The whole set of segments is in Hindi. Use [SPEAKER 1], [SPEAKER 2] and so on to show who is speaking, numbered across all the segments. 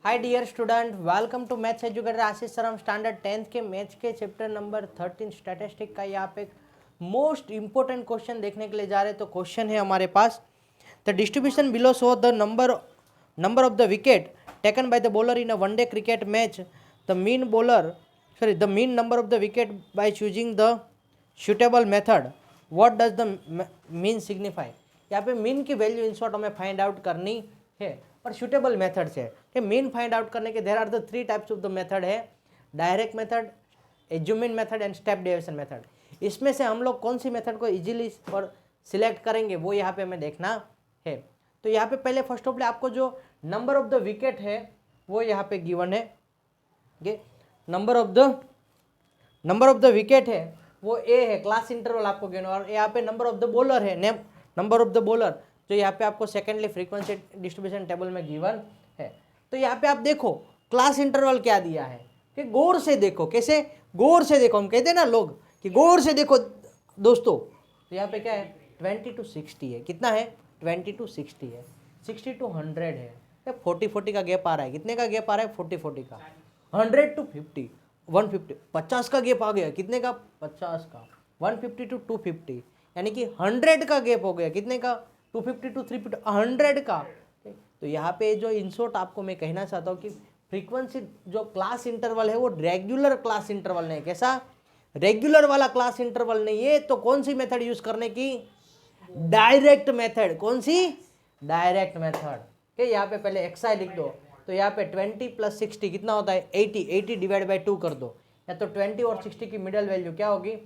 [SPEAKER 1] Hi dear student, welcome to maths educator Ashish sir. हम स्टैंडर्ड 10th के मैथ्स के चैप्टर नंबर 13 स्टैटिस्टिक का यहाँ पे एक मोस्ट इंपॉर्टेंट क्वेश्चन देखने के लिए जा रहे हैं। तो क्वेश्चन है हमारे पास, the distribution below show the number of the wicket taken by the bowler in a one day cricket match. The mean number of the wicket by choosing the suitable method. What does the mean signify. यहाँ पे मीन की वैल्यू इन शॉर्ट हमें फाइंड आउट करनी है और सुटेबल मेथड से कि मीन फाइंड आउट करने के there are the 3 types of the method है, direct method, assumed mean method and step deviation method. इसमें से हम लोग कौन सी मेथड को इजीली और सिलेक्ट करेंगे वो यहाँ पे हमें देखना है। तो यहाँ पे पहले फर्स्ट ऑफ ऑल आपको जो नंबर ऑफ द विकेट है वो यहाँ पे गिवन है। नंबर ऑफ द विकेट है वो ए है, क्लास इंटरवल आपको गिवन, और यहाँ पे नंबर ऑफ द बॉलर है, नंबर ऑफ द बॉलर जो यहाँ पे आपको सेकेंडली फ्रीक्वेंसी डिस्ट्रीब्यूशन टेबल में गिवन है। तो यहाँ पे आप देखो क्लास इंटरवल क्या दिया है कि गौर से देखो। कैसे गौर से देखो, हम कहते हैं ना लोग कि गौर से देखो दोस्तों। तो यहाँ पे क्या है 20 to 60 है। कितना है 20 to 60 है, 60 to 100 है, 40 का गैप आ रहा है। कितने का गैप आ रहा है 40 का। 100 to 50 150 50 का गैप आ गया। कितने का 50 का। 150 to 250 यानी कि 100 का गैप हो गया। कितने का 250 to 350 100 का। तो यहाँ पे जो इन शॉर्ट आपको मैं कहना चाहता हूँ कि फ्रीक्वेंसी जो क्लास इंटरवल है वो रेगुलर क्लास इंटरवल नहीं है। कैसा रेगुलर वाला क्लास इंटरवल नहीं है। तो कौन सी मेथड यूज करने की, डायरेक्ट मेथड। कौन सी, डायरेक्ट मेथड। के यहाँ पे पहले एक्सआई लिख दो। तो यहाँ पे 20 + 60 कितना होता है 80 डिवाइड बाई 2 कर दो। या तो 20 और 60 की मिडल वैल्यू क्या होगी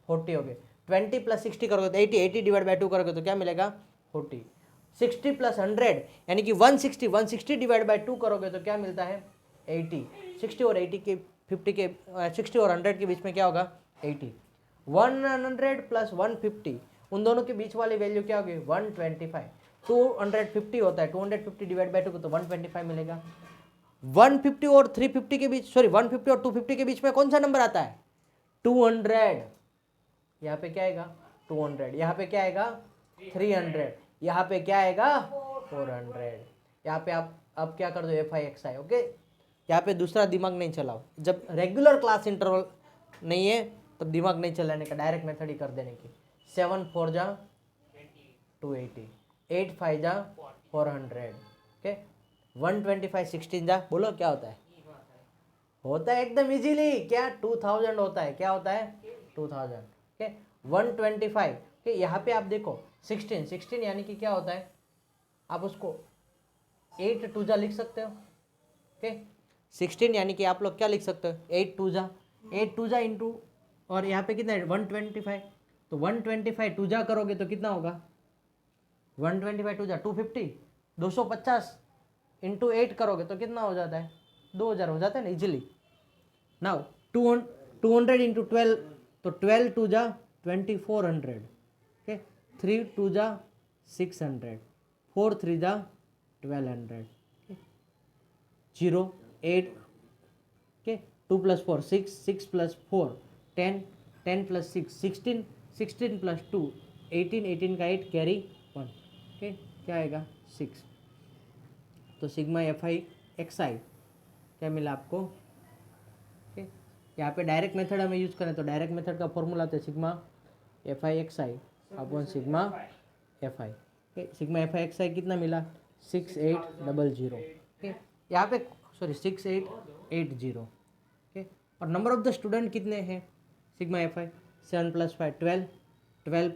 [SPEAKER 1] 40 होगी। 20 + 60 करोगे तो 80 डिवाइड बाई 2 करोगे तो क्या मिलेगा 40। 60 + 100 यानी कि 160 डिवाइड बाई 2 करोगे तो क्या मिलता है 80। 60 और 80 के 50 के 60 और 100 के बीच में क्या होगा 80। 100 + 150 उन दोनों के बीच वाली वैल्यू क्या होगी 125। 250 होता है, 250 डिवाइड बाई 2 तो 125 मिलेगा। 150 और 350 के बीच, सॉरी 150 और 250 के बीच में कौन सा नंबर आता है 200। यहाँ पे क्या आएगा 200, यहाँ पे क्या आएगा 300, यहाँ पे क्या आएगा 400। यहाँ पे आप अब क्या कर दो FI ओके। यहाँ पे दूसरा दिमाग नहीं चलाओ। जब रेगुलर क्लास इंटरवल नहीं है तब दिमाग नहीं चलाने का, डायरेक्ट मेथड ही कर देने की। 7 4 जा 280, 8 5 जा 400 ओके। 125 16 जा बोलो क्या होता है, होता है एकदम इजीली क्या 2000 होता है। क्या होता है 2000 ओके। 125 के यहाँ पे आप देखो 16 यानी कि क्या होता है, आप उसको 8 2 जा लिख सकते हो ओके। 16 यानी कि आप लोग क्या लिख सकते हो 8 2 जा इंटू, और यहाँ पे कितना है 125। तो 125 2 जा करोगे तो कितना होगा 125 2 जा 250, 250 इंटू 8 करोगे तो कितना हो जाता है 2000 हो जाता है ना इजीली। नाउ 200 इंटू 12 तो 12 2 जा 2400 ओके। 3 2 जा 600, 4 3 जा 1200 0 8 ओके। 2 + 4 6, 6 + 4 10, 10 + 6 16, 16 + 2 18, 18 का 8 कैरी 1 ओके। क्या आएगा 6। तो सिग्मा FI XI क्या मिला आपको ओके। यहाँ पे डायरेक्ट मेथड हमें यूज़ करें तो डायरेक्ट मेथड का फॉर्मूला होता है sigma FI XI upon sigma FI। Sigma FI XI कितना मिला 6800 ओके। यहाँ पे सॉरी 6880 ओके। और नंबर ऑफ द स्टूडेंट कितने हैं सिग्मा FI 7 + 5 12, 12 +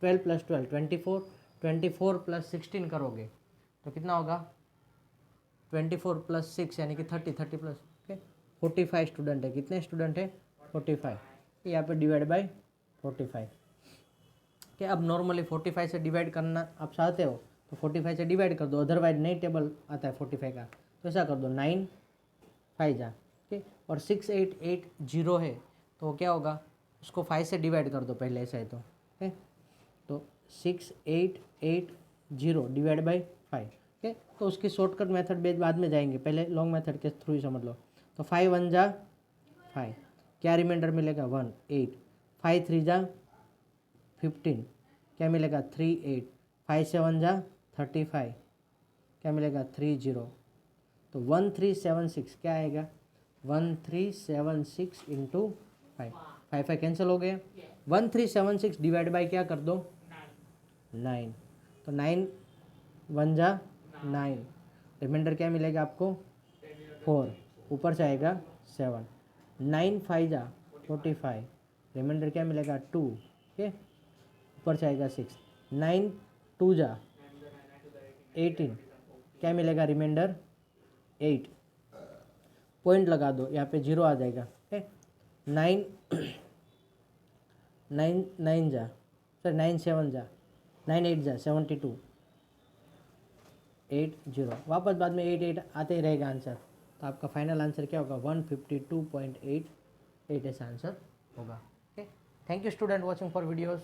[SPEAKER 1] 12 24, 24 + 16 करोगे तो कितना होगा 24 + 6 यानी कि 30 प्लस ओके। 45 स्टूडेंट है। कितने स्टूडेंट है 45। यहाँ पे डिवाइड बाय 45 कि अब नॉर्मली 45 से डिवाइड करना आप चाहते हो तो 45 से डिवाइड कर दो, अदरवाइज नई टेबल आता है 45 का तो ऐसा कर दो 9 5 जा ओके। और 6880 है तो क्या होगा उसको 5 से डिवाइड कर दो पहले, ऐसा है तो ओके। तो 6880 डिवाइड बाई 5 ओके। तो उसकी शॉर्टकट मेथड बाद में जाएंगे, पहले लॉन्ग मेथड के थ्रू ही समझ लो। तो 5 1 जा 5, क्या रिमाइंडर मिलेगा 1 8, 5 3 जा 15 क्या मिलेगा 3 8, 5 7 जा 35 क्या मिलेगा 30। तो तो 1376 क्या आएगा, 1376 इंटू 5, 5 कैंसिल हो गए। 1376 डिवाइड बाई क्या कर दो, 9, तो 9 1 जा 9, रिमाइंडर क्या मिलेगा आपको 4, ऊपर से आएगा 7, 9 5 जा 45, रिमाइंडर क्या मिलेगा 2, ओके, ऊपर से आएगा 6, 9 2 जा 18, क्या मिलेगा रिमाइंडर 8, पॉइंट लगा दो, यहाँ पे 0 आ जाएगा, ओके। 9 9 9 जा, सर 9 7 जा, 9 8 जा 72, 8 0, वापस बाद में 8 8 आते ही रहेगा आंसर। तो आपका फाइनल आंसर क्या होगा, 152.88 ऐसा आंसर होगा। Okay, thank you student watching for videos.